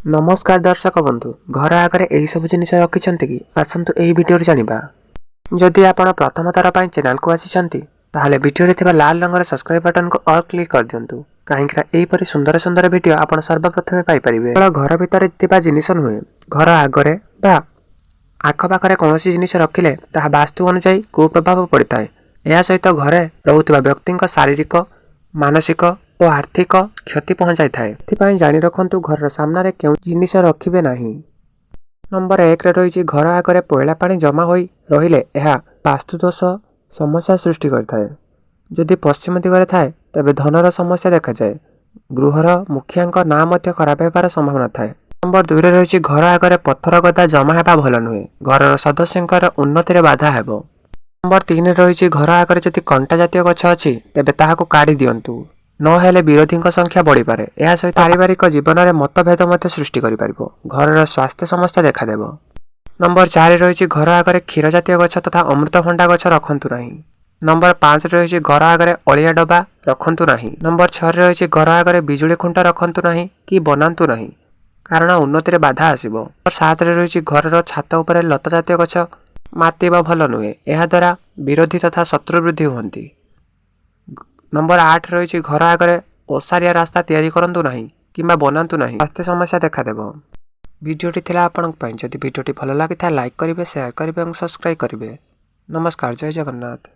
नमस्कार दर्शक बंधु घर आगे यही सब जिन रखिंट कि आसतु यही भिडियो जाना। जदि आपण प्रथम थर पर चैनल को आसी भिडियो लाल रंगर सब्सक्राइब बटन को ऑल क्लिक कर दिंतु कहीं यहीपरि सुंदर सुंदर भिडियो आप सर्वप्रथम पाइपर। घर भितर जिनिस नुहे घर आगे बा आखपाखे कौन जिनिस रखिले ताहा वास्तु अनुजाई कुप्रभाव पड़ता है। यह सहित घरे रोकता व्यक्ति शारीरिक मानसिक और आर्थिक क्षति पहुंचाई थाए। जानी रखु घर सामने क्यों जिनिस रखिबे नहीं। नंबर 1 रे रही घर आगे पयला पानी जमा हो रहिले यह वास्तुदोष समस्या सृष्टि करथाए। जदि पश्चिम दिगरे थाए तेबे धनर समस्या देखा जाए। गृहर मुखिया नाम खराब होबार संभावना थाए। नंबर 2 रे रही घर आगे पत्थर गदा जमा हेबा भल नुहे घर सदस्यंकर उन्नति बाधा हेबो। नंबर 3 रे रही घर आगे जदि कंटा जातीय गछ अछि तेबे ताहाकु काढ़ी दियंतु नहेले विरोधी संख्या बढ़ी पारे। यह सहित पारिवारिक जीवन में मतभेद सृष्टि कर घर स्वास्थ्य समस्या देखादेव। नंबर 4 रही घर आगे क्षीर जातीय गछ तथा अमृतभंडा गछ रखंतु नहीं। नंबर 5 रही घर आगे अलिया डबा रखंतु नहीं। नंबर 6 रही घर आगे बिजुली खुंटा रखंतु नहीं कि बनातु नहीं कारण उन्नति बाधा आसब। नंबर 7 रही घर छात उपर लता जातीय गछ मातिबा भल नुहे यह द्वारा विरोधी तथा शत्रु वृद्धि होती। नंबर 8 रही घर आगे ओसारिया रास्ता तैयारी करंतु नहीं किंबा बनातु नहीं स्वास्थ्य समस्या देखादेव। वीडियोटी थिला आपनक पई जदि वीडियोटी भल लागिथा लाइक करिवे शेयर करिवे और सब्सक्राइब करिवे। नमस्कार जय जगन्नाथ।